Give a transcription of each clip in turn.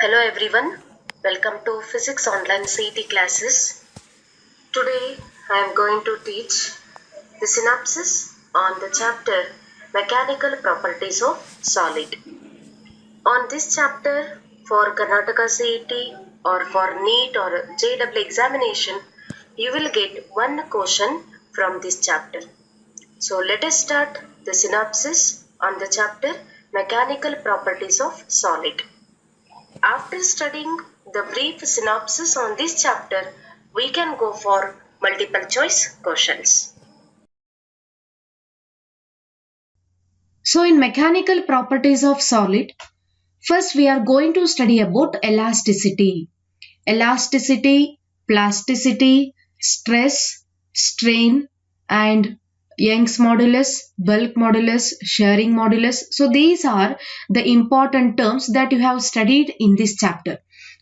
Hello everyone, welcome to Physics Online CET classes. Today I am going to teach the synopsis on the chapter Mechanical Properties of Solid. On this chapter, for Karnataka CET or for NEET or JEE examination, you will get one question from this chapter. So let us start the synopsis on the chapter Mechanical Properties of Solid. After studying the brief synopsis on this chapter, we can go for multiple choice questions. So in mechanical properties of solid, first we are going to study about elasticity. Elasticity, plasticity, stress, strain and Young's modulus, bulk modulus, shearing modulus. So these are the important terms that you have studied in this chapter.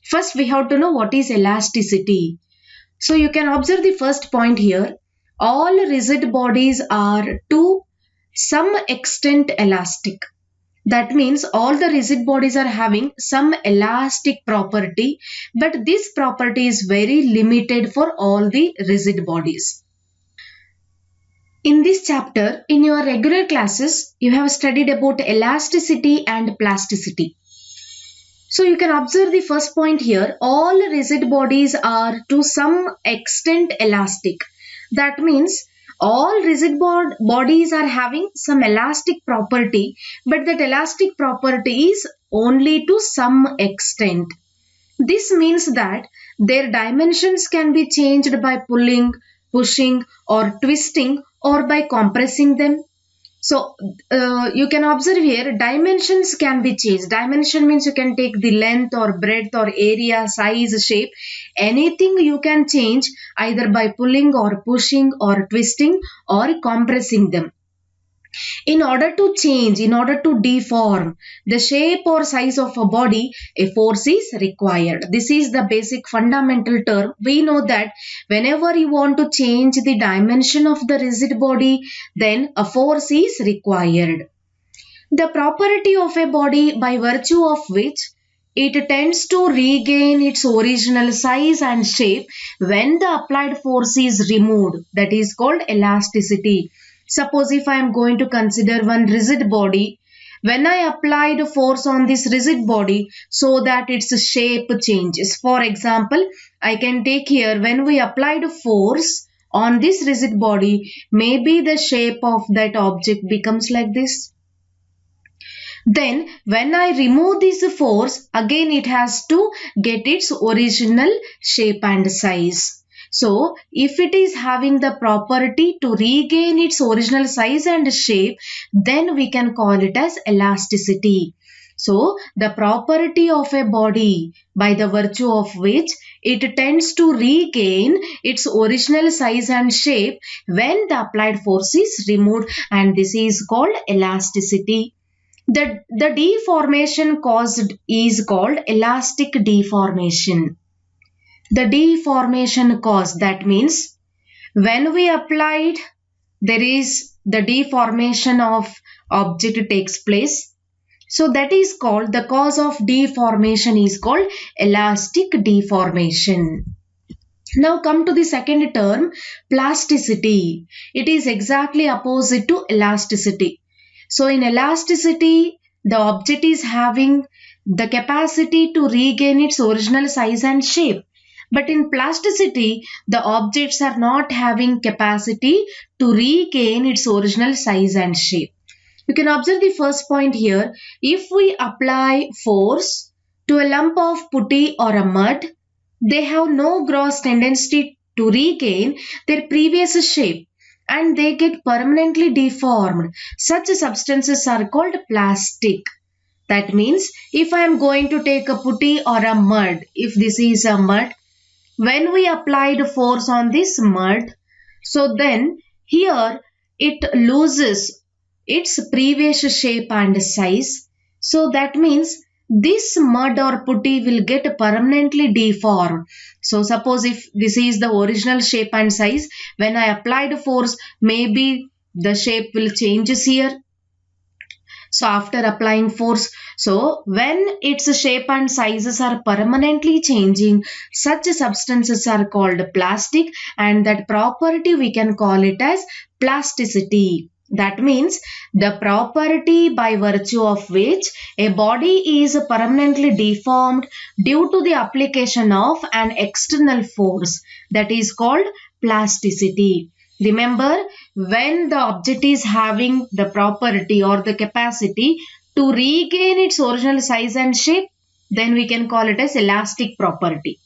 First we have to know what is elasticity. So you can observe the first point here. All rigid bodies are to some extent elastic. That means all the rigid bodies are having some elastic property, but this property is very limited for all the rigid bodies. In this chapter, in your regular classes, you have studied about elasticity and plasticity. So you can observe the first point here. All rigid bodies are to some extent elastic. That means all rigid bodies are having some elastic property, but that elastic property is only to some extent. This means that their dimensions can be changed by pulling, pushing or twisting or by compressing them. So you can observe here dimensions can be changed. Dimension means you can take the length or breadth or area, size, shape. Anything you can change either by pulling or pushing or twisting or compressing them. In order to change, in order to deform the shape or size of a body, a force is required. This is the basic fundamental term. We know that whenever you want to change the dimension of the rigid body, then a force is required. The property of a body by virtue of which it tends to regain its original size and shape when the applied force is removed. That is called elasticity. Suppose if I am going to consider one rigid body, when I applied a force on this rigid body so that its shape changes. For example, I can take here when we applied a force on this rigid body, maybe the shape of that object becomes like this. Then when I remove this force, again it has to get its original shape and size. So if it is having the property to regain its original size and shape, then we can call it as elasticity. So the property of a body by the virtue of which it tends to regain its original size and shape when the applied force is removed, and this is called elasticity. The deformation caused is called elastic deformation. The deformation caused, that means when we applied, there is the deformation of object takes place. So that is called, the cause of deformation is called elastic deformation. Now come to the second term, plasticity. It is exactly opposite to elasticity. So in elasticity, the object is having the capacity to regain its original size and shape. But in plasticity, the objects are not having capacity to regain its original size and shape. You can observe the first point here. If we apply force to a lump of putty or a mud, they have no gross tendency to regain their previous shape and they get permanently deformed. Such substances are called plastic. That means if I am going to take a putty or a mud, if this is a mud, when we applied force on this mud, so then here it loses its previous shape and size. So that means this mud or putty will get permanently deformed. So suppose if this is the original shape and size, when I applied force, maybe the shape will changes here. So after applying force, so when its shape and sizes are permanently changing, such substances are called plastic, and that property we can call it as plasticity. That means the property by virtue of which a body is permanently deformed due to the application of an external force, that is called plasticity. Remember, when the object is having the property or the capacity to regain its original size and shape, then we can call it as elastic property.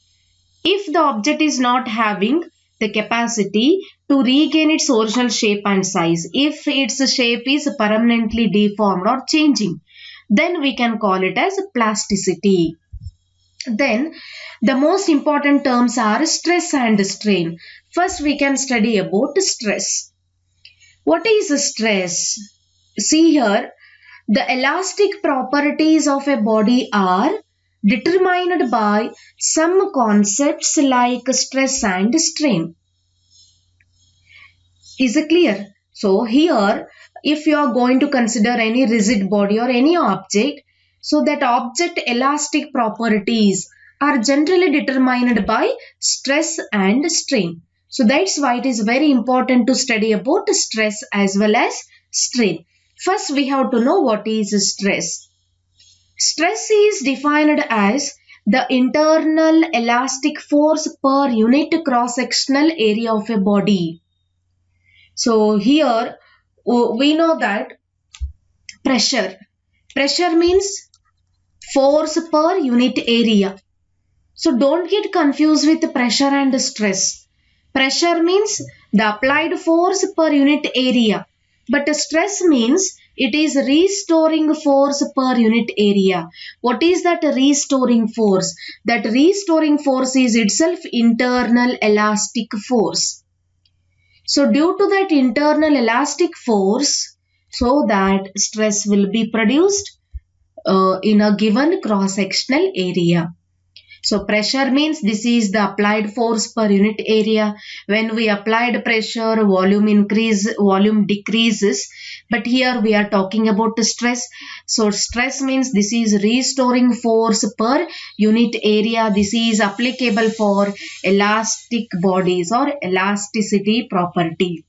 If the object is not having the capacity to regain its original shape and size, if its shape is permanently deformed or changing, then we can call it as plasticity. Then the most important terms are stress and strain. First we can study about stress. What is stress? See here, the elastic properties of a body are determined by some concepts like stress and strain. Is it clear? So here, if you are going to consider any rigid body or any object, so that object elastic properties are generally determined by stress and strain. So that's why it is very important to study about stress as well as strain. First we have to know what is stress. Stress is defined as the internal elastic force per unit cross-sectional area of a body. So here we know that pressure means force per unit area. So don't get confused with pressure and stress. Pressure means the applied force per unit area, but stress means it is restoring force per unit area. What is that restoring force? That restoring force is itself internal elastic force. So due to that internal elastic force, so that stress will be produced in a given cross-sectional area. So pressure means this is the applied force per unit area. When we applied pressure, volume decreases. But here we are talking about the stress. So stress means this is restoring force per unit area. This is applicable for elastic bodies or elasticity property.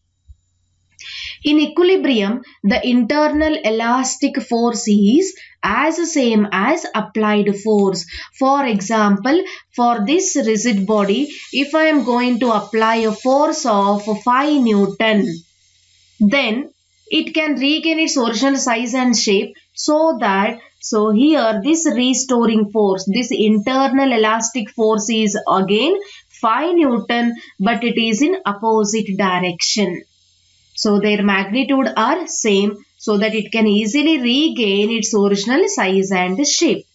In equilibrium, the internal elastic force is as same as applied force. For example, for this rigid body, if I am going to apply a force of 5 Newton, then it can regain its original size and shape, so here this restoring force, this internal elastic force is again 5 Newton, but it is in opposite direction. So their magnitude are same, so that it can easily regain its original size and shape.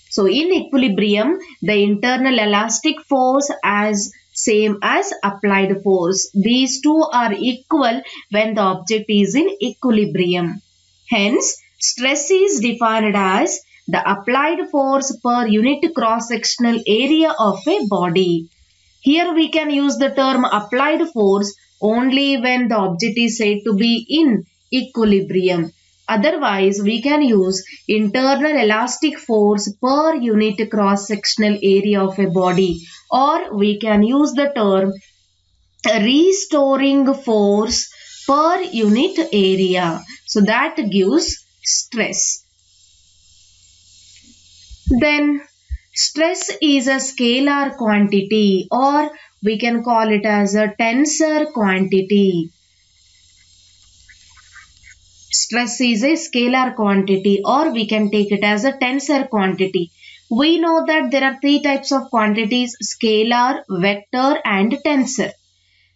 So in equilibrium, the internal elastic force as same as applied force. These two are equal when the object is in equilibrium. Hence, stress is defined as the applied force per unit cross-sectional area of a body. Here we can use the term applied force only when the object is said to be in equilibrium. Otherwise, we can use internal elastic force per unit cross-sectional area of a body, or we can use the term restoring force per unit area. So that gives stress. Then stress is a scalar quantity, or we can call it as a tensor quantity. Stress is a scalar quantity, or we can take it as a tensor quantity. We know that there are three types of quantities: scalar, vector and tensor.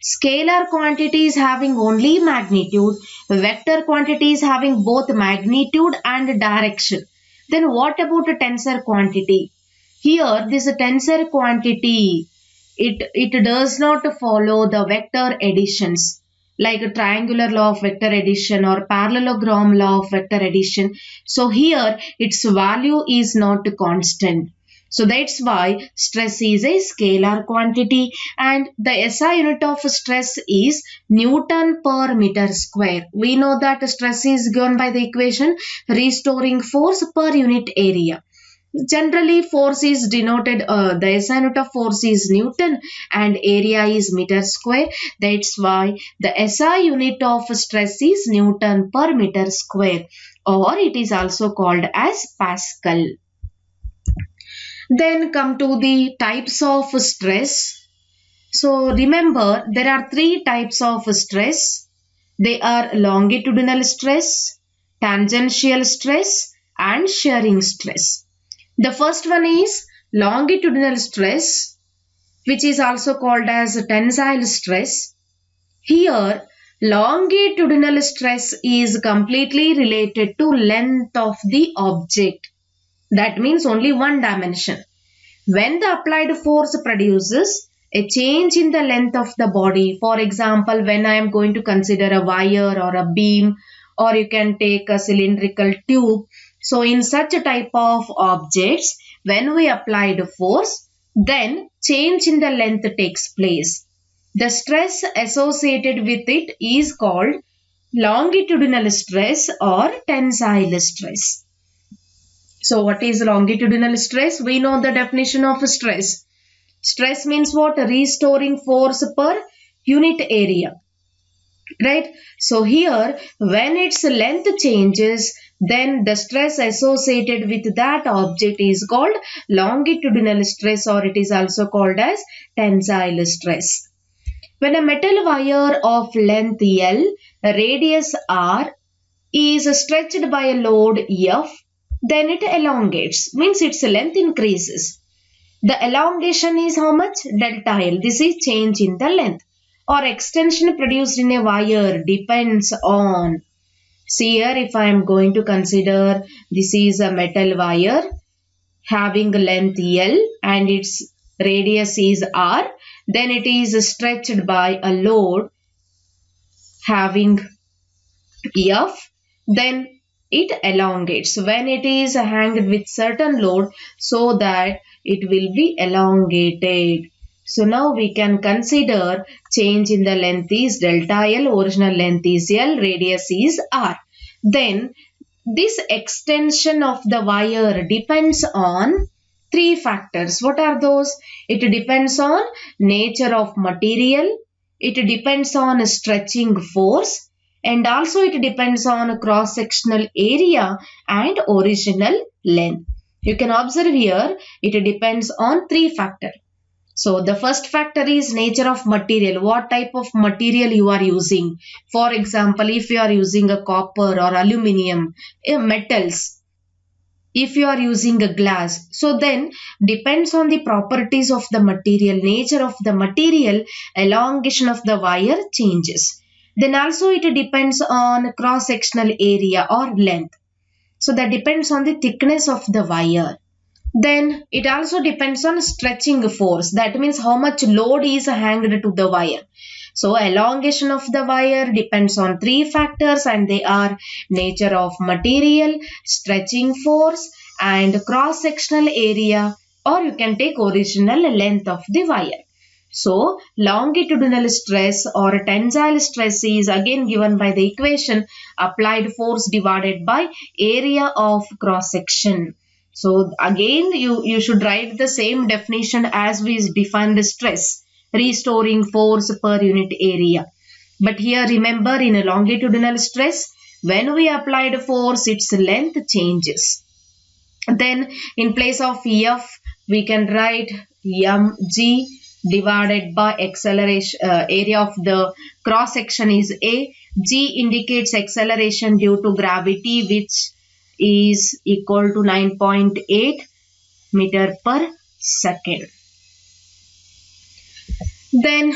Scalar quantities having only magnitude, vector quantities having both magnitude and direction. Then what about a tensor quantity? Here this tensor quantity, it does not follow the vector additions like a triangular law of vector addition or parallelogram law of vector addition. So here its value is not constant. So that's why stress is a scalar quantity, and the SI unit of stress is Newton per meter square. We know that stress is given by the equation restoring force per unit area. Generally, force is denoted, the SI unit of force is Newton and area is meter square. That's why the SI unit of stress is Newton per meter square, or it is also called as Pascal. Then come to the types of stress. So remember, there are three types of stress. They are longitudinal stress, tangential stress, and shearing stress. The first one is longitudinal stress, which is also called as tensile stress. Here, longitudinal stress is completely related to length of the object. That means only one dimension. When the applied force produces a change in the length of the body, for example, when I am going to consider a wire or a beam, or you can take a cylindrical tube. So in such a type of objects, when we apply the force, then change in the length takes place. The stress associated with it is called longitudinal stress or tensile stress. So what is longitudinal stress? We know the definition of stress. Stress means what? Restoring force per unit area. Right? So here, when its length changes, then the stress associated with that object is called longitudinal stress, or it is also called as tensile stress. When a metal wire of length L, radius R is stretched by a load F, then it elongates, means its length increases. The elongation is how much? Delta L. This is change in the length, or extension produced in a wire depends on. See here, if I am going to consider this is a metal wire having length L and its radius is R, then it is stretched by a load having F, then it elongates when it is hanged with certain load, so that it will be elongated. So now we can consider change in the length is delta L, original length is L, radius is R. Then this extension of the wire depends on three factors. What are those? It depends on nature of material, it depends on stretching force, and also it depends on cross-sectional area and original length. You can observe here, it depends on three factors. So the first factor is nature of material. What type of material you are using? For example, if you are using a copper or aluminium, metals, if you are using a glass, so then depends on the properties of the material, nature of the material, elongation of the wire changes. Then also it depends on cross-sectional area or length. So that depends on the thickness of the wire. Then it also depends on stretching force. That means how much load is hanged to the wire. So elongation of the wire depends on three factors, and they are nature of material, stretching force, and cross-sectional area, or you can take original length of the wire. So longitudinal stress or tensile stress is again given by the equation applied force divided by area of cross-section. So again you should write the same definition as we defined the stress, restoring force per unit area. But here remember, in a longitudinal stress, when we applied force, its length changes. Then in place of F, we can write mg divided by acceleration, area of the cross section is A. G indicates acceleration due to gravity, which is equal to 9.8 meter per second. Then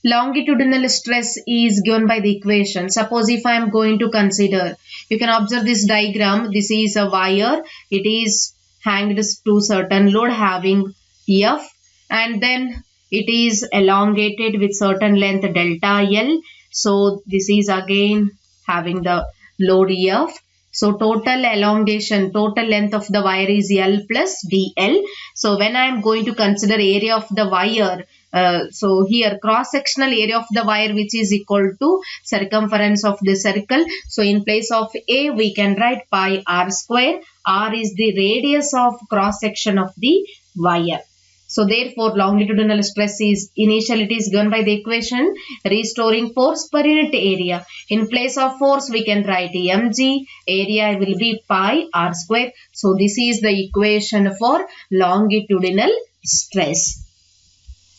longitudinal stress is given by the equation. Suppose if I am going to consider, you can observe this diagram. This is a wire. It is hanged to certain load having F, and then it is elongated with certain length delta L. So this is again having the load F. So total elongation, total length of the wire is L plus DL. So when I am going to consider area of the wire, so here cross sectional area of the wire, which is equal to circumference of the circle. So in place of A, we can write pi r square. R is the radius of cross section of the wire. So therefore longitudinal stress is initially it is given by the equation restoring force per unit area. In place of force we can write mg, area will be pi r square. So this is the equation for longitudinal stress.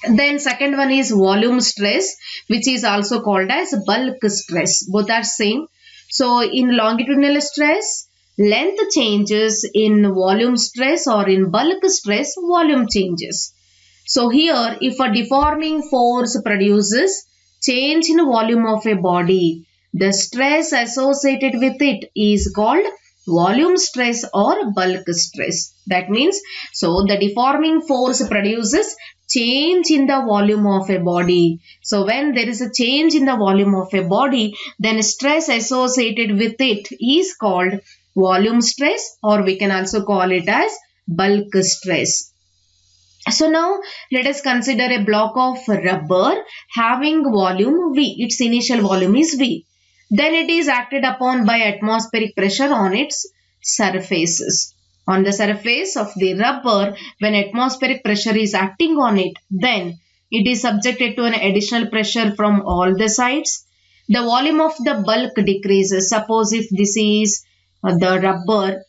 Then second one is volume stress, which is also called as bulk stress. Both are same. So in longitudinal stress, length changes, in volume stress or in bulk stress, volume changes. So here if a deforming force produces change in volume of a body, the stress associated with it is called volume stress or bulk stress. That means, so the deforming force produces change in the volume of a body. So when there is a change in the volume of a body, then stress associated with it is called volume stress, or we can also call it as bulk stress. So now let us consider a block of rubber having volume V. Its initial volume is V. Then it is acted upon by atmospheric pressure on its surfaces. On the surface of the rubber, when atmospheric pressure is acting on it, then it is subjected to an additional pressure from all the sides. The volume of the bulk decreases. Suppose if this is the rubber,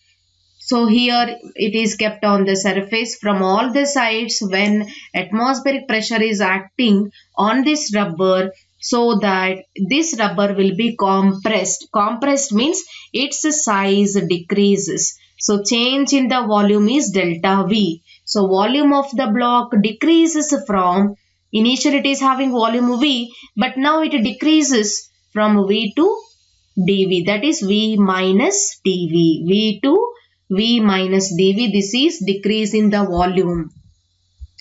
so here it is kept on the surface from all the sides. When atmospheric pressure is acting on this rubber, so that this rubber will be compressed. Compressed means its size decreases. So change in the volume is delta V. So volume of the block decreases from, initially it is having volume V, but now it decreases from V to dV. That is V minus dV. V to V minus dV. This is decrease in the volume.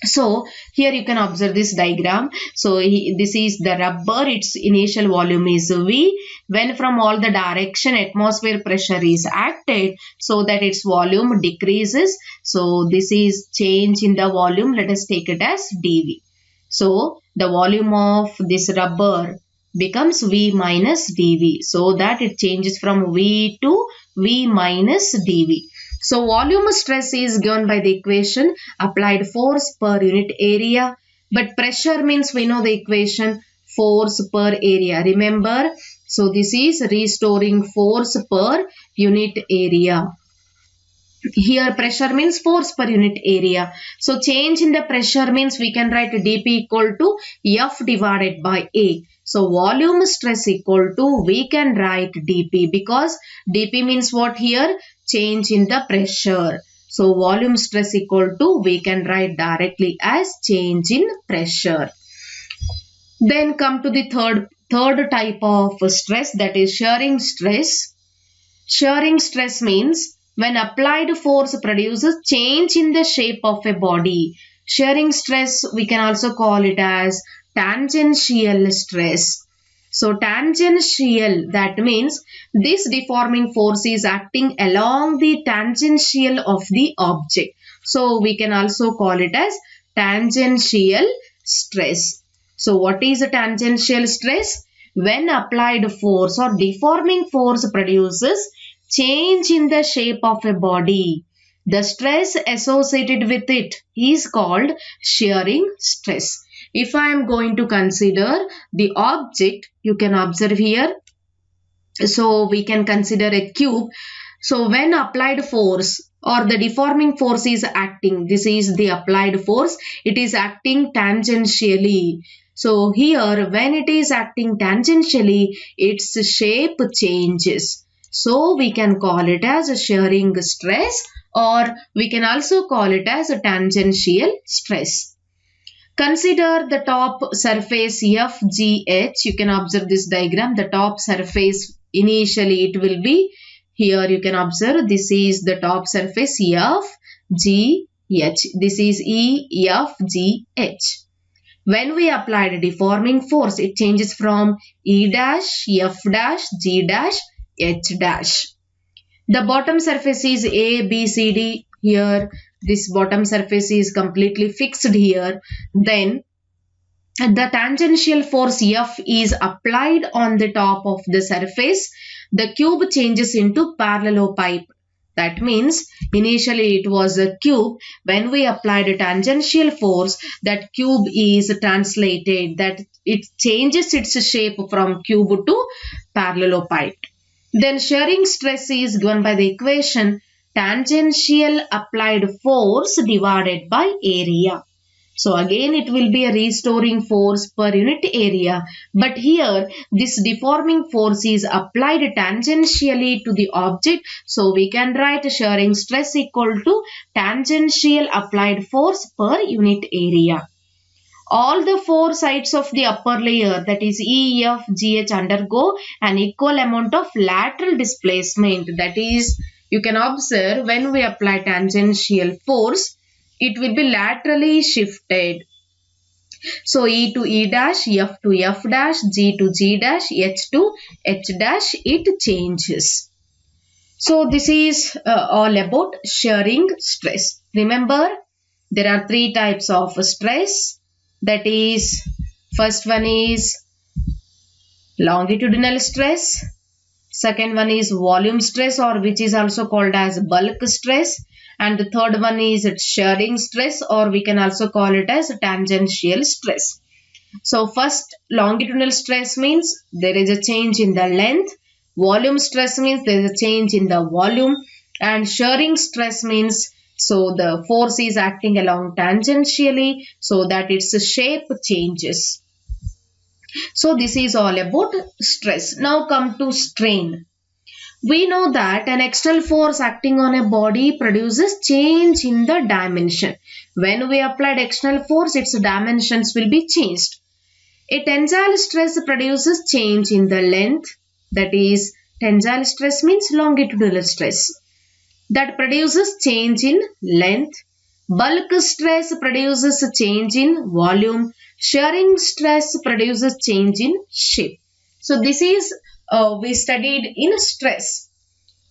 So here you can observe this diagram. So this is the rubber, its initial volume is V. When from all the direction atmosphere pressure is acted, so that its volume decreases. So this is change in the volume. Let us take it as dV. So the volume of this rubber becomes V minus dV. So that it changes from V to V minus dV. So volume stress is given by the equation applied force per unit area. But pressure means we know the equation force per area. Remember, so this is restoring force per unit area. Here pressure means force per unit area. So change in the pressure means we can write dP equal to F divided by A. So volume stress equal to, we can write dP, because dP means what here? Change in the pressure. So volume stress equal to, we can write directly as change in pressure. Then come to the third type of stress, that is shearing stress. Shearing stress means when applied force produces change in the shape of a body. Shearing stress, we can also call it as tangential stress. So tangential, that means this deforming force is acting along the tangential of the object. So we can also call it as tangential stress. So what is a tangential stress? When applied force or deforming force produces change in the shape of a body, the stress associated with it is called shearing stress. If I am going to consider the object, you can observe here. So we can consider a cube. So when applied force or the deforming force is acting, this is the applied force, it is acting tangentially. So here when it is acting tangentially, its shape changes. So we can call it as a shearing stress, or we can also call it as a tangential stress. Consider the top surface FGH. You can observe this diagram. The top surface, initially it will be, here you can observe this is the top surface FGH. This is EFGH. When we applied a deforming force, it changes from E dash, F dash, G dash, H dash. The bottom surface is A, B, C, D. Here, this bottom surface is completely fixed here. Then, the tangential force F is applied on the top of the surface. The cube changes into parallelopipe. That means initially it was a cube. When we applied a tangential force, that cube is translated, that it changes its shape from cube to parallelopipe. Then shearing stress is given by the equation tangential applied force divided by area. So again it will be a restoring force per unit area, but here this deforming force is applied tangentially to the object, so we can write shearing stress equal to tangential applied force per unit area. All the four sides of the upper layer, that is E, F, GH, undergo an equal amount of lateral displacement. That is, you can observe when we apply tangential force, it will be laterally shifted. So E to E dash, F to F dash, G to G dash, H to H dash, it changes. So this is all about shearing stress. Remember, there are three types of stress. That is, first one is longitudinal stress. Second one is volume stress, or which is also called as bulk stress. And the third one is shearing stress, or we can also call it as tangential stress. So first, longitudinal stress means there is a change in the length. Volume stress means there is a change in the volume. And shearing stress means so the force is acting along tangentially so that its shape changes. So this is all about stress. Now come to strain. We know that an external force acting on a body produces change in the dimension. When we applied external force, its dimensions will be changed. A tensile stress produces change in the length. That is, tensile stress means longitudinal stress. That produces change in length. Bulk stress produces change in volume. Shearing stress produces change in shape. So this is we studied in stress.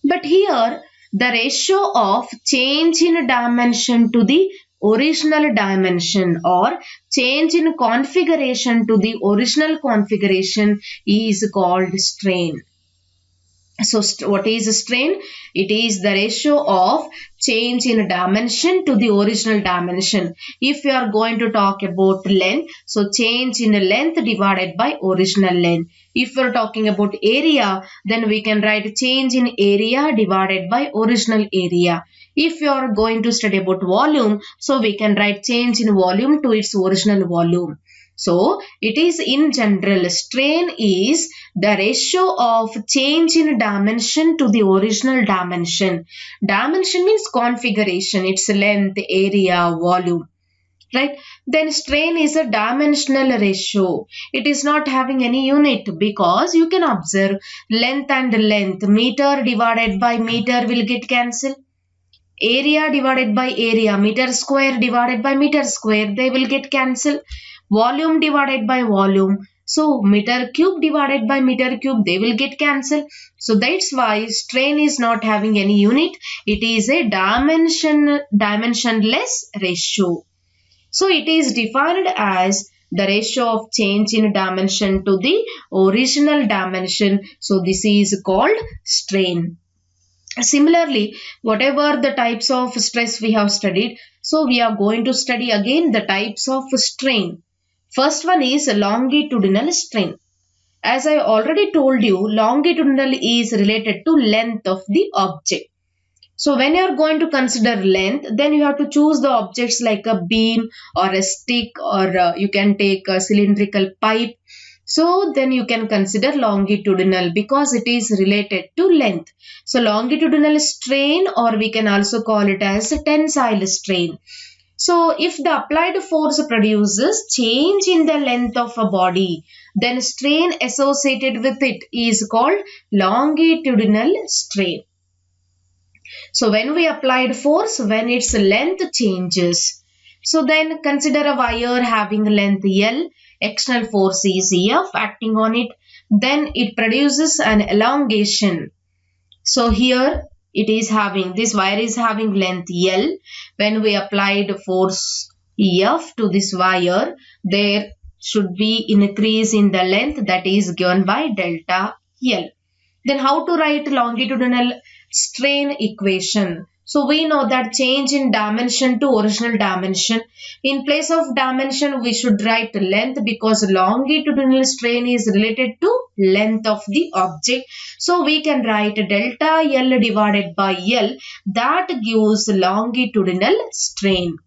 But here the ratio of change in dimension to the original dimension, or change in configuration to the original configuration, is called strain. So what is strain? It is the ratio of change in dimension to the original dimension. If you are going to talk about length, so change in length divided by original length. If we are talking about area, then we can write change in area divided by original area. If you are going to study about volume, so we can write change in volume to its original volume. So it is in general, strain is the ratio of change in dimension to the original dimension. Dimension means configuration, its length, area, volume. Right? Then strain is a dimensional ratio. It is not having any unit, because you can observe length and length, meter divided by meter will get cancelled. Area divided by area, meter square divided by meter square, they will get cancelled. Volume divided by volume, so meter cube divided by meter cube, they will get cancelled. So that's why strain is not having any unit. It is a dimensionless ratio. So it is defined as the ratio of change in dimension to the original dimension. So this is called strain. Similarly, whatever the types of stress we have studied, so we are going to study again the types of strain. First one is longitudinal strain. As I already told you, longitudinal is related to length of the object. So when you are going to consider length, then you have to choose the objects like a beam or a stick, or you can take a cylindrical pipe. So then you can consider longitudinal because it is related to length. So longitudinal strain, or we can also call it as a tensile strain. So if the applied force produces change in the length of a body, then strain associated with it is called longitudinal strain. So when we applied force, when its length changes, so then consider a wire having length L, external force is F acting on it, then it produces an elongation. So here this wire is having length L. When we applied force F to this wire, there should be increase in the length, that is given by delta L. Then how to write longitudinal strain equation? So we know that change in dimension to original dimension. In place of dimension, we should write length, because longitudinal strain is related to length of the object. So we can write delta L divided by L, that gives longitudinal strain.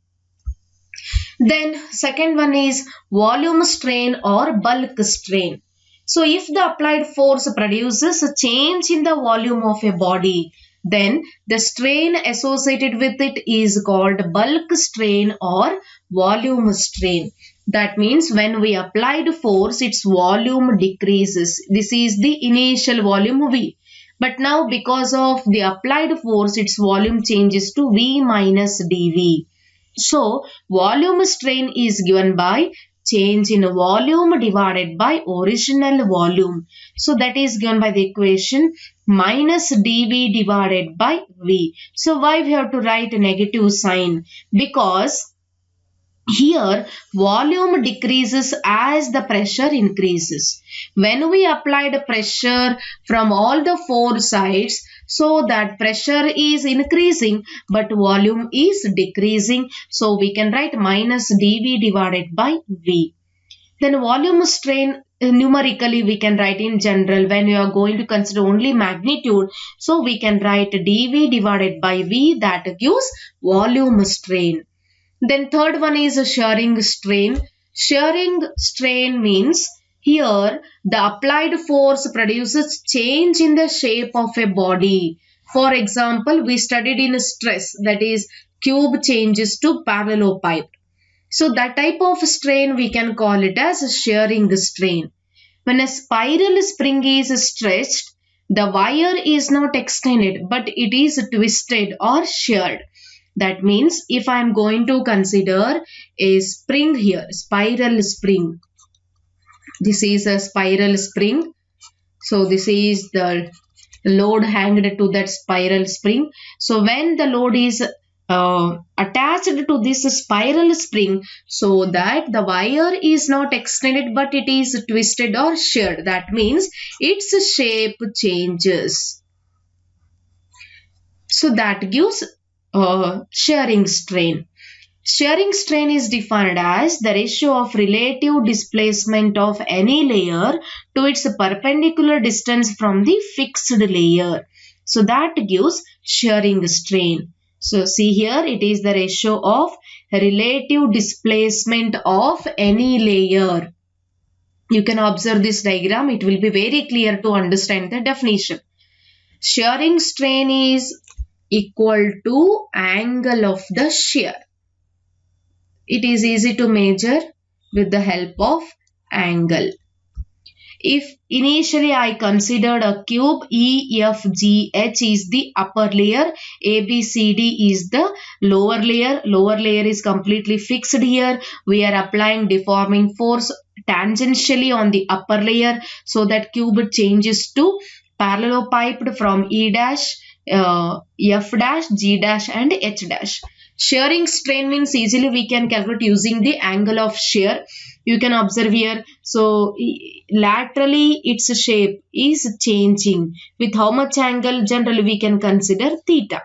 Then second one is volume strain or bulk strain. So if the applied force produces a change in the volume of a body, then the strain associated with it is called bulk strain or volume strain. That means when we applied force, its volume decreases. This is the initial volume V. But now because of the applied force, its volume changes to V minus dV. So volume strain is given by change in volume divided by original volume. So that is given by the equation minus dV divided by V. So why we have to write a negative sign? Because here volume decreases as the pressure increases. When we applied pressure from all the four sides, so that pressure is increasing but volume is decreasing. So we can write minus dV divided by V. Then volume strain, numerically we can write in general when you are going to consider only magnitude. So we can write dV divided by V, that gives volume strain. Then third one is a shearing strain. Shearing strain means here the applied force produces change in the shape of a body. For example, we studied in stress, that is cube changes to parallelepiped. So that type of strain we can call it as a shearing strain. When a spiral spring is stretched, the wire is not extended but it is twisted or sheared. That means if I am going to consider a spring here, spiral spring. This is a spiral spring. So this is the load hanged to that spiral spring. So when the load is attached to this spiral spring, so that the wire is not extended but it is twisted or sheared. That means its shape changes. So that gives shearing strain. Shearing strain is defined as the ratio of relative displacement of any layer to its perpendicular distance from the fixed layer. So that gives shearing strain. So see here, it is the ratio of relative displacement of any layer. You can observe this diagram. It will be very clear to understand the definition. Shearing strain is equal to angle of the shear. It is easy to measure with the help of angle. If initially I considered a cube, E, F, G, H is the upper layer, A, B, C, D is the lower layer. Lower layer is completely fixed here. We are applying deforming force tangentially on the upper layer, so that cube changes to parallelepiped from E dash, F dash, G dash and H dash. Shearing strain means easily we can calculate using the angle of shear. You can observe here. So laterally its shape is changing. With how much angle? Generally we can consider theta.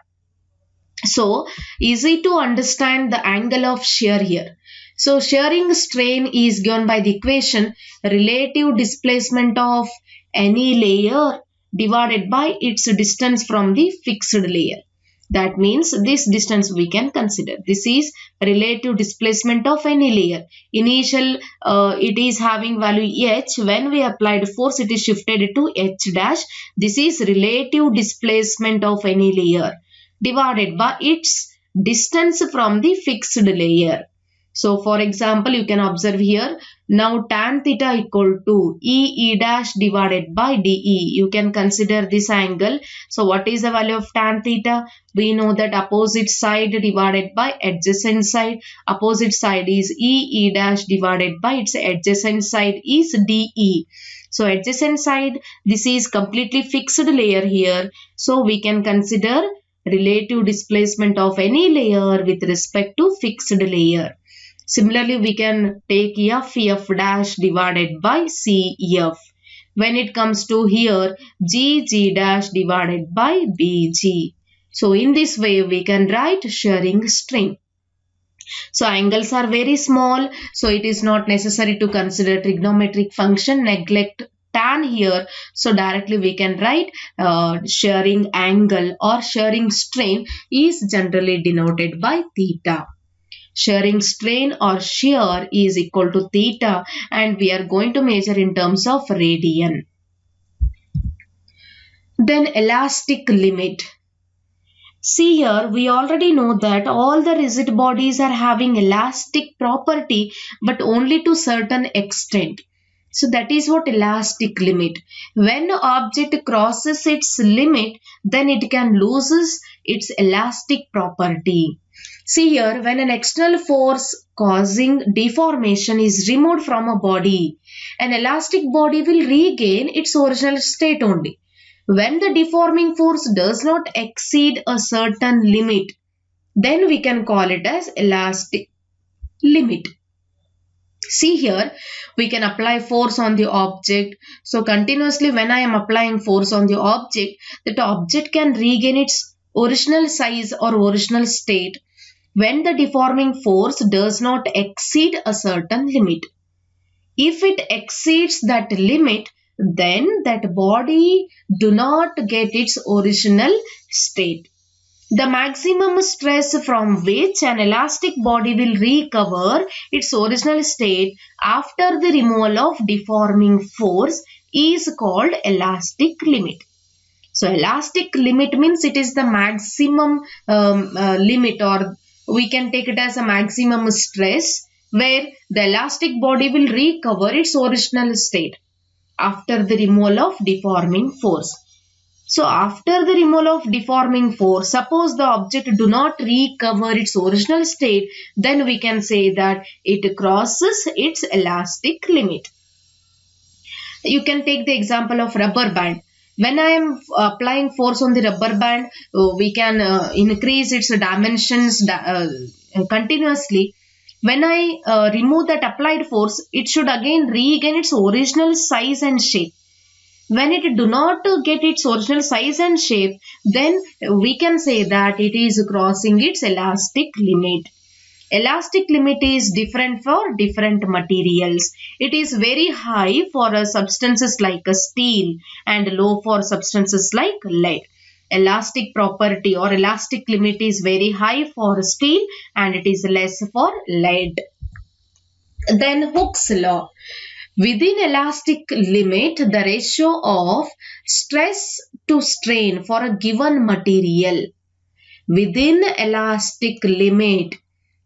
So easy to understand the angle of shear here. So shearing strain is given by the equation relative displacement of any layer divided by its distance from the fixed layer. That means this distance we can consider. This is relative displacement of any layer. Initial it is having value h. When we applied force, it is shifted to h dash. This is relative displacement of any layer divided by its distance from the fixed layer. So for example, you can observe here. Now tan theta equal to E dash divided by DE. You can consider this angle. So what is the value of tan theta? We know that opposite side divided by adjacent side. Opposite side is E dash divided by its adjacent side is DE. So adjacent side, this is completely fixed layer here. So we can consider relative displacement of any layer with respect to fixed layer. Similarly, we can take F dash divided by CF. When it comes to here, G dash divided by BG. So in this way, we can write shearing strain. So angles are very small, so it is not necessary to consider trigonometric function, neglect tan here. So directly we can write shearing angle or shearing strain is generally denoted by theta. Shearing strain or shear is equal to theta, and we are going to measure in terms of radian. Then elastic limit. See here, we already know that all the rigid bodies are having elastic property, but only to certain extent. So that is what elastic limit. When an object crosses its limit, then it can loses its elastic property. See here, when an external force causing deformation is removed from a body, an elastic body will regain its original state only. When the deforming force does not exceed a certain limit, then we can call it as elastic limit. See here, we can apply force on the object. So continuously when I am applying force on the object, that object can regain its original size or original state when the deforming force does not exceed a certain limit. If it exceeds that limit, then that body do not get its original state. The maximum stress from which an elastic body will recover its original state after the removal of deforming force is called elastic limit. So elastic limit means it is the maximum limit, or we can take it as a maximum stress where the elastic body will recover its original state after the removal of deforming force. So after the removal of deforming force, suppose the object do not recover its original state, then we can say that it crosses its elastic limit. You can take the example of rubber band. When I am applying force on the rubber band, we can increase its dimensions continuously. When I remove that applied force, it should again regain its original size and shape. When it do not get its original size and shape, then we can say that it is crossing its elastic limit. Elastic limit is different for different materials. It is very high for substances like steel and low for substances like lead. Elastic property or elastic limit is very high for steel and it is less for lead. Then Hooke's law. Within elastic limit, the ratio of stress to strain for a given material. Within elastic limit,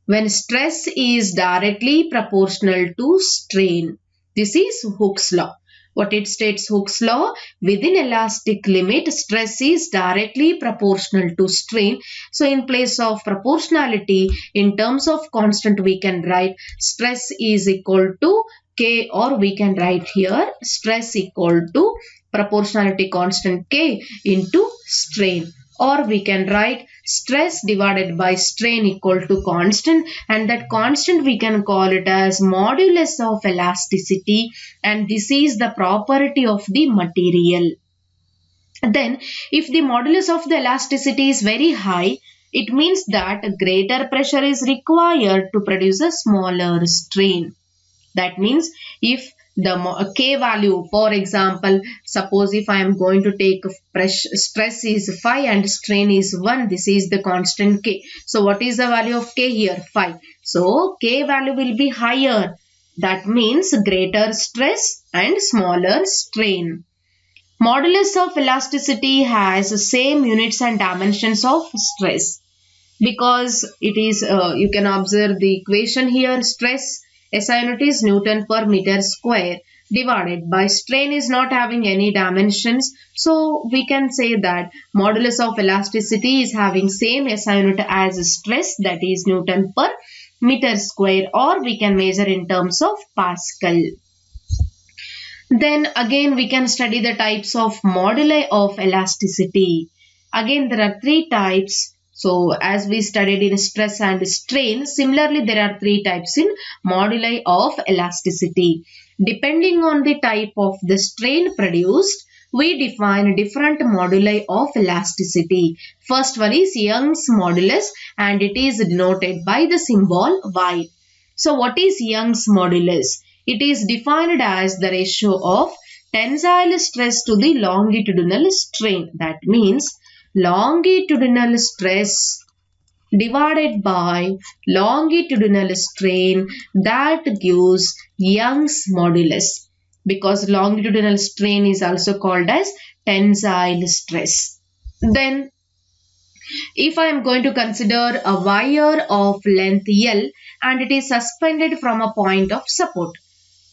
when stress is directly proportional to strain. This is Hooke's law. What it states, Hooke's law, within elastic limit, stress is directly proportional to strain. So in place of proportionality, in terms of constant, we can write stress is equal to K, or we can write here stress equal to proportionality constant K into strain. Or we can write stress divided by strain equal to constant, and that constant we can call it as modulus of elasticity, and this is the property of the material. Then if the modulus of the elasticity is very high, it means that greater pressure is required to produce a smaller strain. That means if the K value, for example, suppose if I am going to take stress is 5 and strain is 1, this is the constant K. So what is the value of K here? 5. So K value will be higher. That means greater stress and smaller strain. Modulus of elasticity has the same units and dimensions of stress, because it is, you can observe the equation here, stress SI unit is Newton per meter square divided by strain is not having any dimensions. So we can say that modulus of elasticity is having same SI unit as stress, that is Newton per meter square, or we can measure in terms of Pascal. Then again we can study the types of moduli of elasticity. Again there are three types. So as we studied in stress and strain, similarly there are three types in moduli of elasticity. Depending on the type of the strain produced, we define different moduli of elasticity. First one is Young's modulus and it is denoted by the symbol Y. So what is Young's modulus? It is defined as the ratio of tensile stress to the longitudinal strain. That means longitudinal stress divided by longitudinal strain, that gives Young's modulus, because longitudinal strain is also called as tensile stress. Then if I am going to consider a wire of length L and it is suspended from a point of support,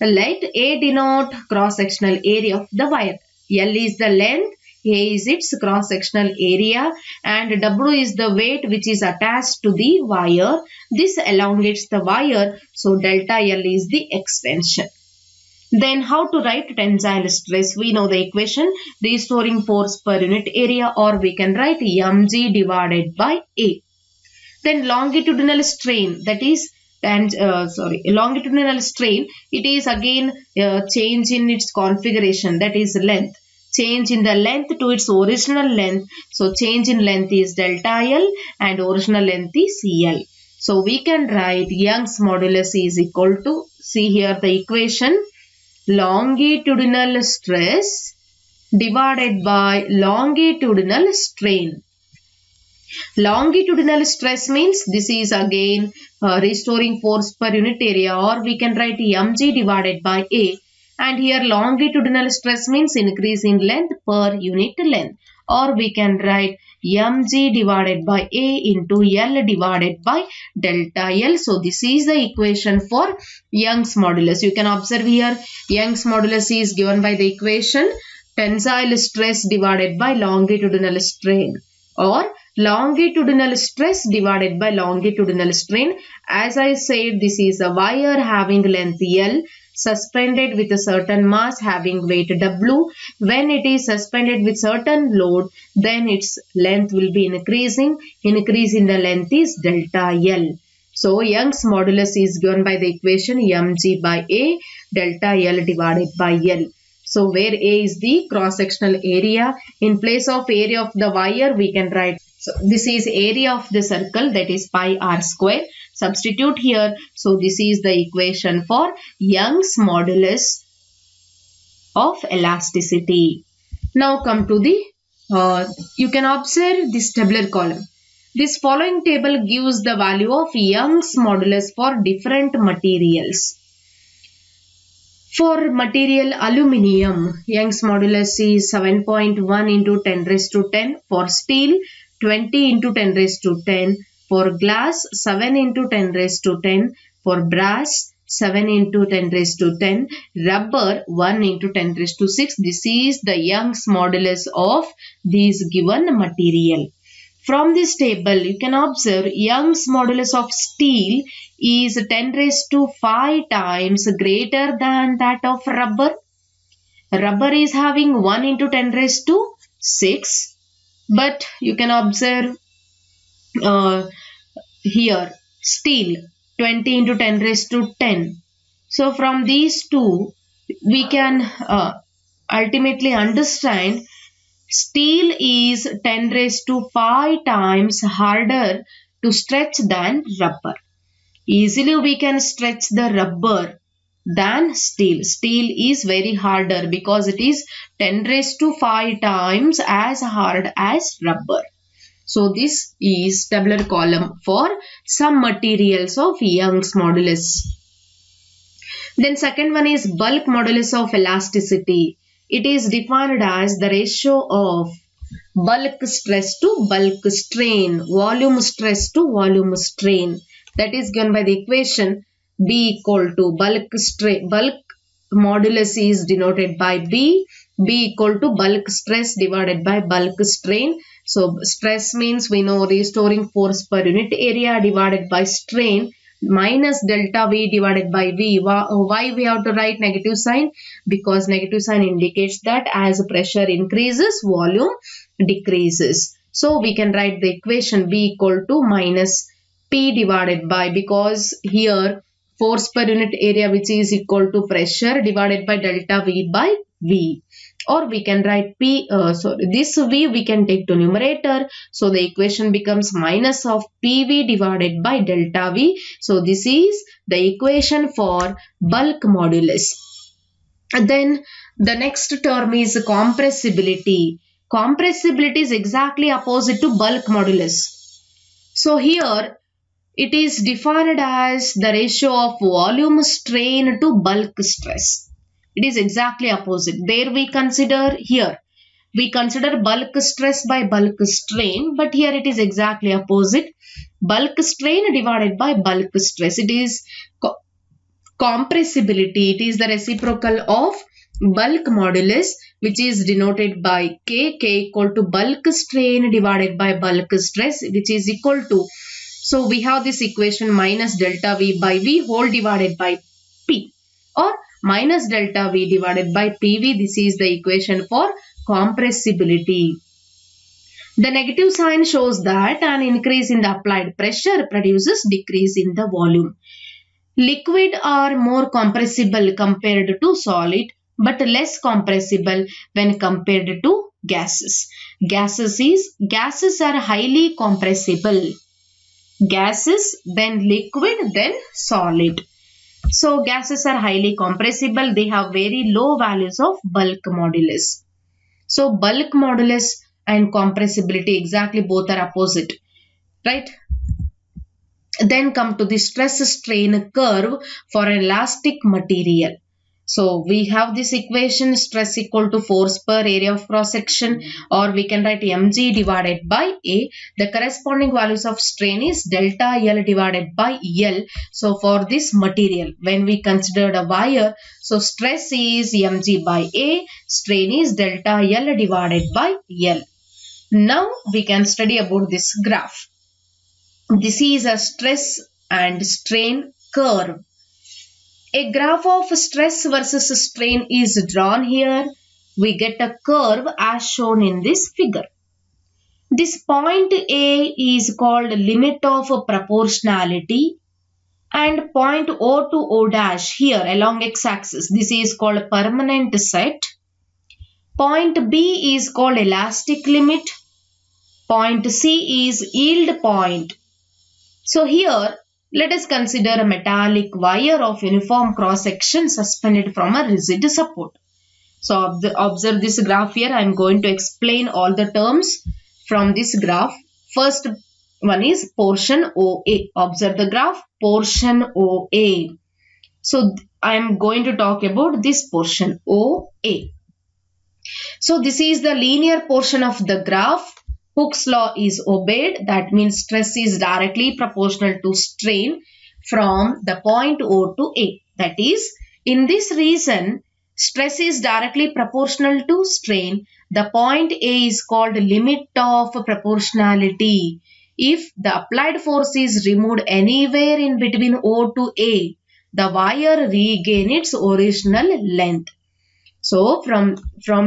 let A denote cross-sectional area of the wire. L is the length, A is its cross-sectional area, and W is the weight which is attached to the wire. This elongates the wire, so delta L is the extension. Then how to write tensile stress? We know the equation, restoring force per unit area, or we can write mg divided by A. Then longitudinal strain, that is longitudinal strain, it is again change in its configuration, that is length. Change in the length to its original length. So change in length is delta L and original length is L. So we can write Young's modulus is equal to, see here the equation, longitudinal stress divided by longitudinal strain. Longitudinal stress means this is again restoring force per unit area, or we can write mg divided by A. And here longitudinal stress means increase in length per unit length, or we can write mg divided by A into L divided by delta L. So this is the equation for Young's modulus. You can observe here Young's modulus is given by the equation tensile stress divided by longitudinal strain, or longitudinal stress divided by longitudinal strain. As I said, this is a wire having length L suspended with a certain mass having weight W. When it is suspended with certain load, then its length will be increasing. Increase in the length is delta L. So Young's modulus is given by the equation mg by A, delta L divided by L. So where A is the cross-sectional area, in place of area of the wire we can write, so this is area of the circle, that is pi r square. Substitute here. So this is the equation for Young's modulus of elasticity. Now come to the, you can observe this tabular column. This following table gives the value of Young's modulus for different materials. For material aluminium, Young's modulus is 7.1 into 10 raised to 10. For steel, 20 into 10 raised to 10. For glass, 7 into 10 raised to 10. For brass, 7 into 10 raised to 10. Rubber, 1 into 10 raised to 6. This is the Young's modulus of these given material. From this table, you can observe Young's modulus of steel is 10 raised to 5 times greater than that of rubber. Rubber is having 1 into 10 raised to 6. But you can observe here steel 20 into 10 raised to 10. So from these two we can ultimately understand steel is 10 raised to 5 times harder to stretch than rubber. Easily we can stretch the rubber than steel. Steel is very harder because it is 10 raised to 5 times as hard as rubber. So this is tabular column for some materials of Young's modulus. Then second one is bulk modulus of elasticity. It is defined as the ratio of bulk stress to bulk strain, volume stress to volume strain. That is given by the equation B equal to bulk modulus is denoted by B equal to bulk stress divided by bulk strain. So stress means we know restoring force per unit area divided by strain. minus delta V divided by V. Why we have to write negative sign? Because negative sign indicates that as pressure increases, volume decreases. So we can write the equation V equal to minus P divided by, because here force per unit area which is equal to pressure divided by delta V by V. Or we can write this V we can take to numerator. So the equation becomes minus of PV divided by delta V. So this is the equation for bulk modulus. And then the next term is compressibility. Compressibility is exactly opposite to bulk modulus. So here it is defined as the ratio of volume strain to bulk stress. It is exactly opposite. There we consider bulk stress by bulk strain, but here it is exactly opposite. Bulk strain divided by bulk stress. It is compressibility. It is the reciprocal of bulk modulus, which is denoted by K equal to bulk strain divided by bulk stress, which is equal to, so we have this equation minus delta V by V whole divided by P, or minus delta V divided by PV. This is the equation for compressibility. The negative sign shows that an increase in the applied pressure produces decrease in the volume. Liquid are more compressible compared to solid, but less compressible when compared to gases. Gases are highly compressible. Gases, then liquid, then solid. So gases are highly compressible. They have very low values of bulk modulus. So bulk modulus and compressibility exactly both are opposite, right? Then come to the stress strain curve for an elastic material. So we have this equation, stress equal to force per area of cross section, or we can write mg divided by A. The corresponding values of strain is delta L divided by L. So for this material, when we considered a wire, so stress is mg by A, strain is delta L divided by L. Now we can study about this graph. This is a stress and strain curve. A graph of stress versus strain is drawn here. We get a curve as shown in this figure. This point A is called limit of proportionality, and point O to O dash here along x-axis, this is called permanent set. Point B is called elastic limit. Point C is yield point. So here, let us consider a metallic wire of uniform cross-section suspended from a rigid support. So observe this graph here. I am going to explain all the terms from this graph. First one is portion OA. Observe the graph, portion OA. So I am going to talk about this portion OA. So this is the linear portion of the graph. Hooke's law is obeyed. That means stress is directly proportional to strain from the point O to A. That is, in this region, stress is directly proportional to strain. The point A is called limit of proportionality. If the applied force is removed anywhere in between O to A, the wire regains its original length. So from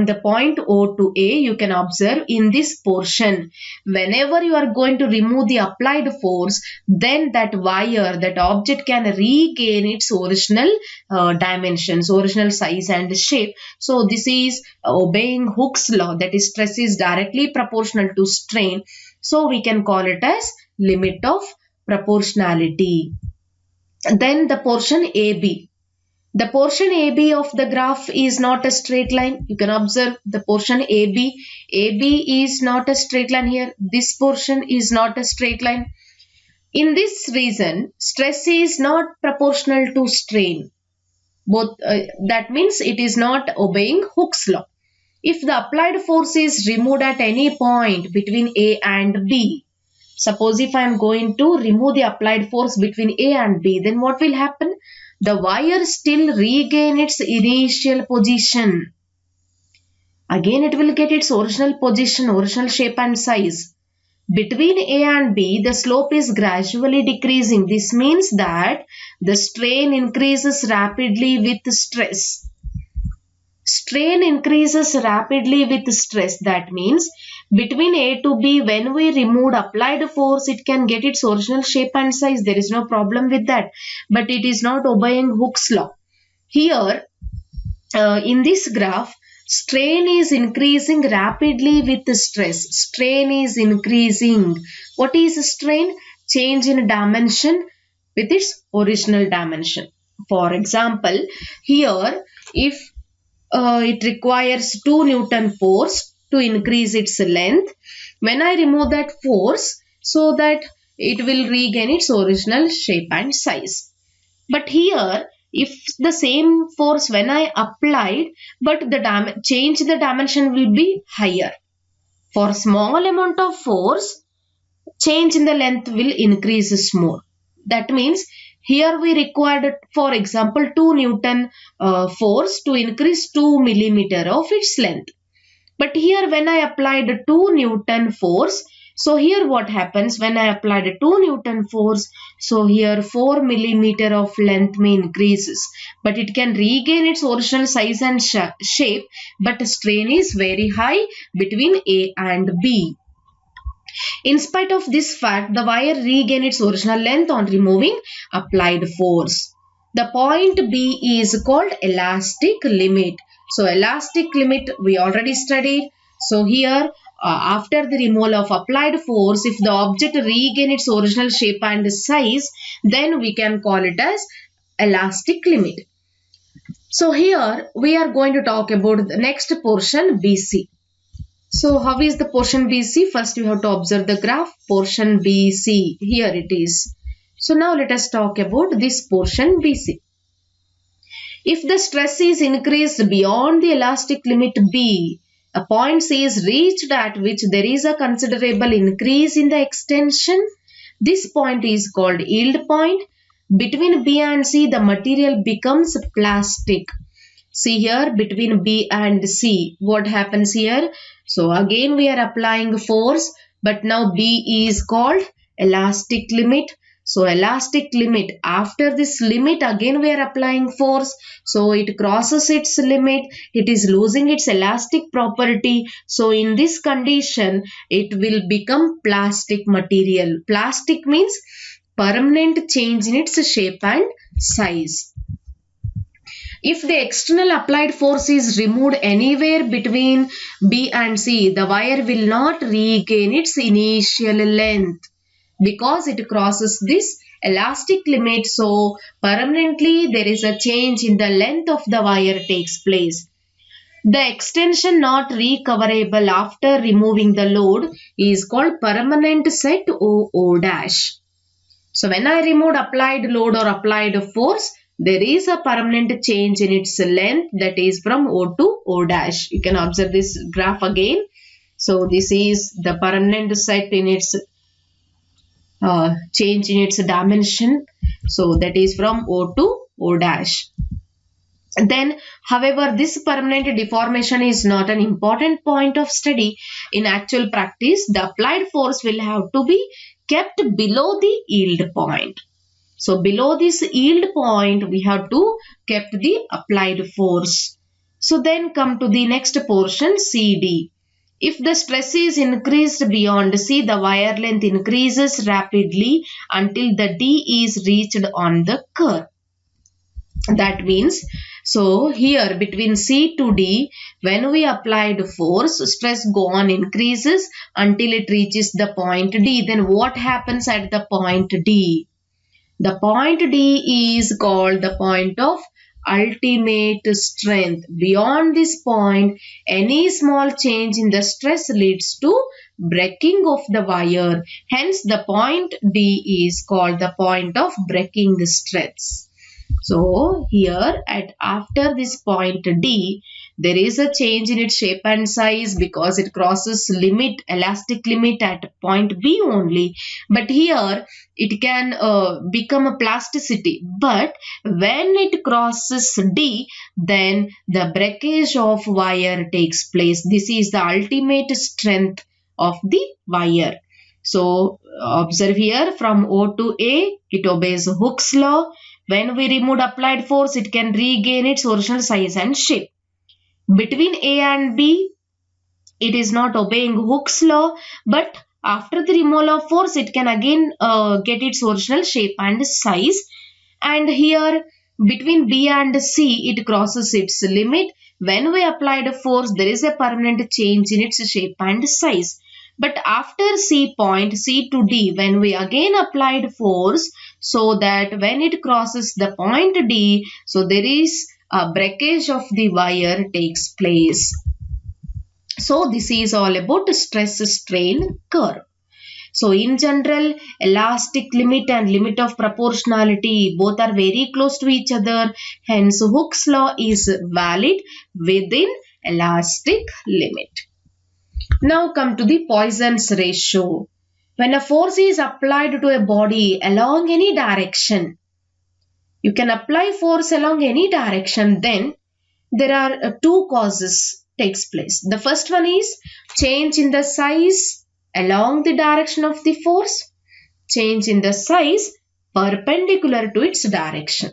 the point O to A, you can observe in this portion, whenever you are going to remove the applied force, then that wire, that object can regain its original dimensions, original size and shape. So this is obeying Hooke's law, that is stress is directly proportional to strain. So we can call it as limit of proportionality. Then the portion AB. The portion AB of the graph is not a straight line. You can observe the portion AB. AB is not a straight line here. This portion is not a straight line. In this region, stress is not proportional to strain. That means it is not obeying Hooke's law. If the applied force is removed at any point between A and B, suppose if I am going to remove the applied force between A and B, then what will happen? The wire still regain its initial position. Again it will get its original position, original shape and size. Between A and B, the slope is gradually decreasing. This means that the strain increases rapidly with stress. Strain increases rapidly with stress. That means between A to B, when we removed applied force, it can get its original shape and size. There is no problem with that. But it is not obeying Hooke's law. Here, in this graph, strain is increasing rapidly with stress. Strain is increasing. What is strain? Change in dimension with its original dimension. For example, here if it requires 2 Newton force to increase its length, when I remove that force, so that it will regain its original shape and size. But here, if the same force when I applied, but the change the dimension will be higher. For small amount of force, change in the length will increase more. That means here we required, for example, 2 Newton force to increase 2 millimeter of its length. But here when I applied 2 Newton force, so here what happens when I applied 2 Newton force, so here 4 millimeter of length may increases. But it can regain its original size and shape, but strain is very high between A and B. In spite of this fact, the wire regains its original length on removing applied force. The point B is called elastic limit. So elastic limit we already studied. So here after the removal of applied force, if the object regains its original shape and size, then we can call it as elastic limit. So here we are going to talk about the next portion, BC. So how is the portion BC? First you have to observe the graph, portion BC. Here it is. So now let us talk about this portion BC. If the stress is increased beyond the elastic limit B, a point C is reached at which there is a considerable increase in the extension. This point is called yield point. Between B and C, the material becomes plastic. See here, between B and C, what happens here? So again we are applying force, but now B is called elastic limit. So elastic limit, after this limit again we are applying force. So it crosses its limit, it is losing its elastic property. So in this condition, it will become plastic material. Plastic means permanent change in its shape and size. If the external applied force is removed anywhere between B and C, the wire will not regain its initial length because it crosses this elastic limit. So permanently there is a change in the length of the wire takes place. The extension not recoverable after removing the load is called permanent set OO dash. So when I removed applied load or applied force, there is a permanent change in its length, that is from O to O dash. You can observe this graph again. So this is the permanent set in its change in its dimension. So that is from O to O dash. Then, however, this permanent deformation is not an important point of study. In actual practice, the applied force will have to be kept below the yield point. So below this yield point, we have to kept the applied force. So then come to the next portion, CD. If the stress is increased beyond C, the wire length increases rapidly until the D is reached on the curve. That means, so here between C to D, when we applied force, stress go on increases until it reaches the point D. Then what happens at the point D? The point D is called the point of ultimate strength. Beyond this point, any small change in the stress leads to breaking of the wire. Hence, the point D is called the point of breaking stress. So, here after this point D, there is a change in its shape and size because it crosses elastic limit at point B only. But here it can become a plasticity. But when it crosses D, then the breakage of wire takes place. This is the ultimate strength of the wire. So observe here, from O to A, it obeys Hooke's law. When we remove applied force, it can regain its original size and shape. Between A and B, it is not obeying Hooke's law, but after the removal of force, it can again get its original shape and size. And here, between B and C, it crosses its limit. When we applied a force, there is a permanent change in its shape and size. But after C point, C to D, when we again applied force, so that when it crosses the point D, so there is a breakage of the wire takes place. So this is all about stress strain curve. So in general, elastic limit and limit of proportionality both are very close to each other. Hence Hooke's law is valid within elastic limit. Now come to the Poisson's ratio. When a force is applied to a body along any direction, you can apply force along any direction, then there are two causes takes place. The first one is change in the size along the direction of the force, change in the size perpendicular to its direction.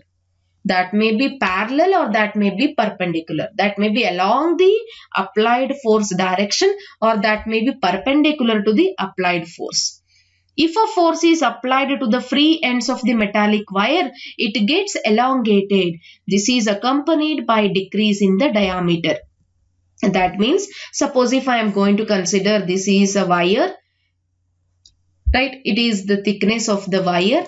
That may be parallel or that may be perpendicular. That may be along the applied force direction or that may be perpendicular to the applied force. If a force is applied to the free ends of the metallic wire, it gets elongated. This is accompanied by decrease in the diameter. That means, suppose if I am going to consider this is a wire, right? It is the thickness of the wire.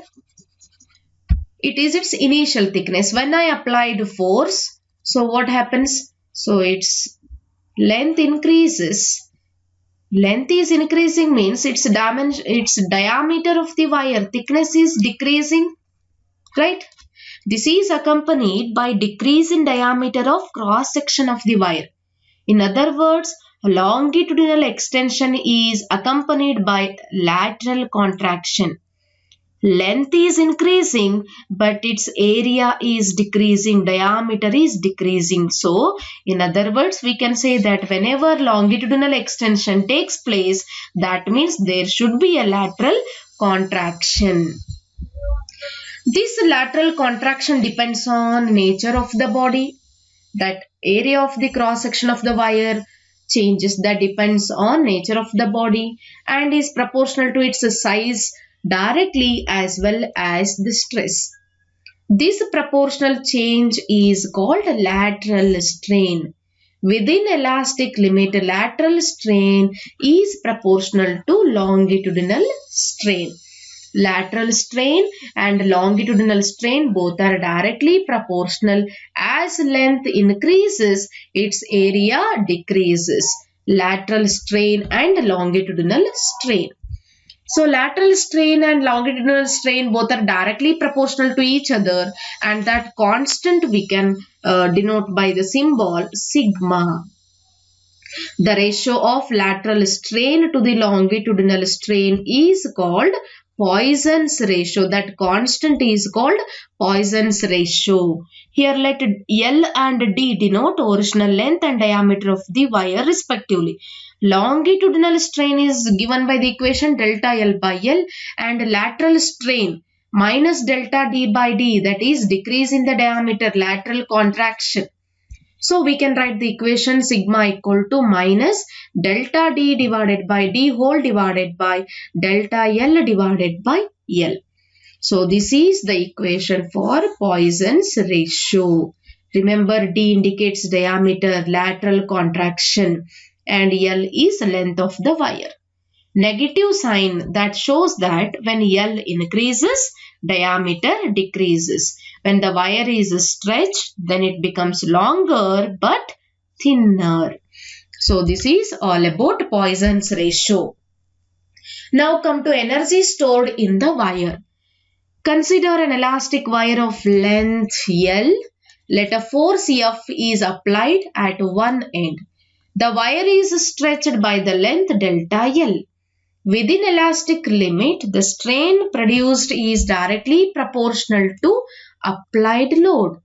It is its initial thickness. When I applied force, so what happens? So its length increases. Length is increasing means its diameter of the wire thickness is decreasing, right? This is accompanied by decrease in diameter of cross section of the wire. In other words, longitudinal extension is accompanied by lateral contraction. Length is increasing, but its area is decreasing, diameter is decreasing. So, in other words, we can say that whenever longitudinal extension takes place, that means there should be a lateral contraction. This lateral contraction depends on nature of the body. That area of the cross section of the wire changes, that depends on nature of the body and is proportional to its size directly as well as the stress. This proportional change is called lateral strain. Within elastic limit, lateral strain is proportional to longitudinal strain. Lateral strain and longitudinal strain both are directly proportional. As length increases, its area decreases. Lateral strain and longitudinal strain. So lateral strain and longitudinal strain both are directly proportional to each other, and that constant we can denote by the symbol sigma. The ratio of lateral strain to the longitudinal strain is called Poisson's ratio. That constant is called Poisson's ratio. Here let L and D denote original length and diameter of the wire respectively. Longitudinal strain is given by the equation delta L by L, and lateral strain minus delta D by D, that is decrease in the diameter, lateral contraction. So we can write the equation sigma equal to minus delta D divided by D whole divided by delta L divided by L. So this is the equation for Poisson's ratio. Remember, D indicates diameter, lateral contraction, and L is length of the wire. Negative sign that shows that when L increases, diameter decreases. When the wire is stretched, then it becomes longer but thinner. So this is all about Poisson's ratio. Now come to energy stored in the wire. Consider an elastic wire of length L. Let a force F is applied at one end. The wire is stretched by the length delta L. Within elastic limit, the strain produced is directly proportional to applied load.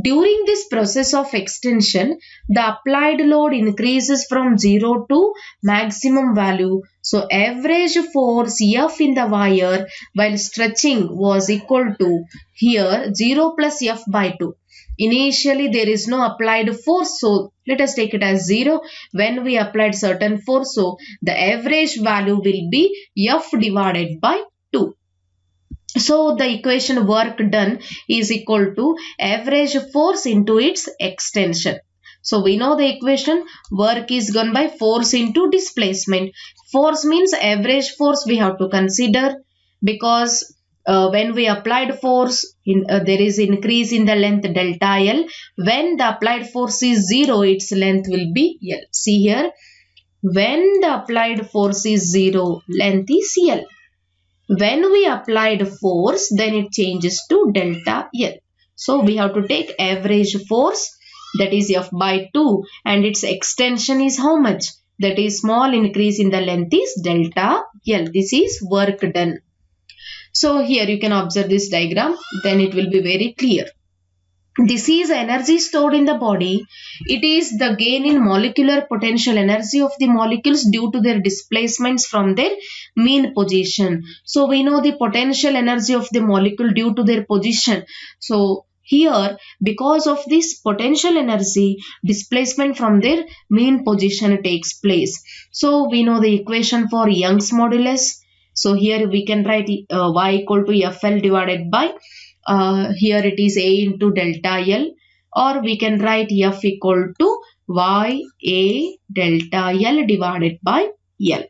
During this process of extension, the applied load increases from 0 to maximum value. So average force F in the wire while stretching was equal to here 0 plus F by 2. Initially there is no applied force, so let us take it as 0. When we applied certain force, so the average value will be F divided by 2. So the equation work done is equal to average force into its extension. So we know the equation, work is done by force into displacement. Force means average force we have to consider, because when we applied force, there is increase in the length delta L. When the applied force is 0, its length will be L. See here, when the applied force is 0, length is L. When we applied force, then it changes to delta L. So we have to take average force, that is F by 2, and its extension is how much? That is small increase in the length is delta L. This is work done. So here you can observe this diagram, then it will be very clear. This is energy stored in the body. It is the gain in molecular potential energy of the molecules due to their displacements from their mean position. So we know the potential energy of the molecule due to their position. So here, because of this potential energy, displacement from their mean position takes place. So we know the equation for Young's modulus. So here we can write y equal to FL divided by here it is A into delta L, or we can write F equal to Y A delta L divided by L.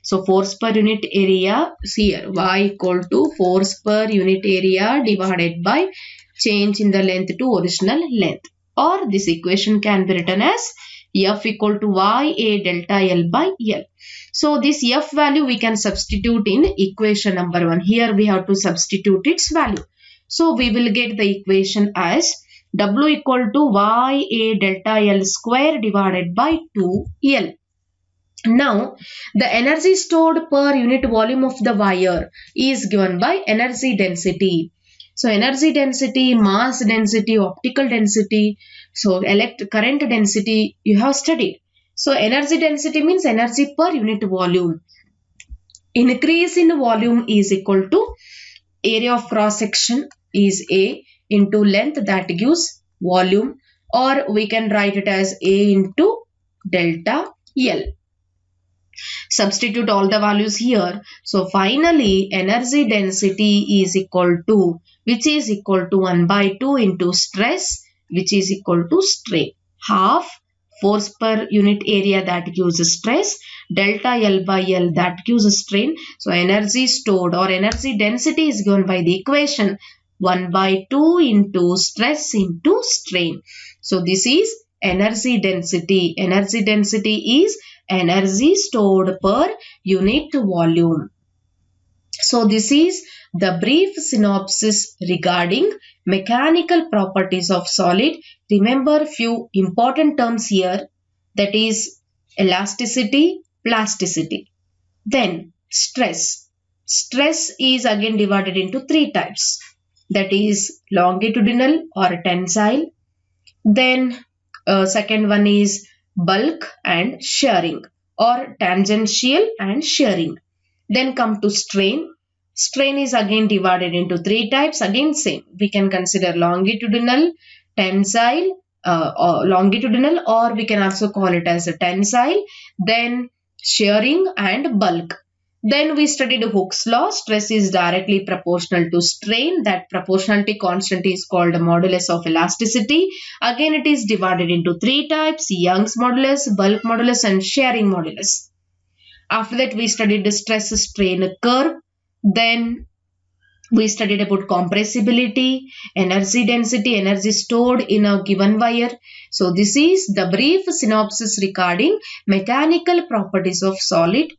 So force per unit area, see here, Y equal to force per unit area divided by change in the length to original length, or this equation can be written as F equal to Y A delta L by L. So this F value we can substitute in equation number 1. Here we have to substitute its value. So we will get the equation as W equal to Y A delta L square divided by 2L. Now the energy stored per unit volume of the wire is given by energy density. So energy density, mass density, optical density, so current density you have studied. So energy density means energy per unit volume. Increase in volume is equal to area of cross section is A into length, that gives volume, or we can write it as A into delta L. Substitute all the values here. So finally energy density is equal to, which is equal to 1 by 2 into stress, which is equal to strain, half force per unit area, that gives stress, delta L by L, that gives strain. So energy stored or energy density is given by the equation 1 by 2 into stress into strain. So this is energy density. Energy density is energy stored per unit volume. So this is the brief synopsis regarding mechanical properties of solid. Remember few important terms here, that is elasticity, plasticity. Then stress. Stress is again divided into 3 types, that is longitudinal or tensile. Then second one is bulk and shearing, or tangential and shearing. Then come to strain. Strain is again divided into 3 types. Again same. We can consider longitudinal, tensile, or we can also call it as a tensile. Then shearing and bulk. Then we studied Hooke's law. Stress is directly proportional to strain. That proportionality constant is called modulus of elasticity. Again it is divided into 3 types: Young's modulus, bulk modulus and shearing modulus. After that we studied the stress strain curve. Then we studied about compressibility, energy density, energy stored in a given wire. So this is the brief synopsis regarding mechanical properties of solid.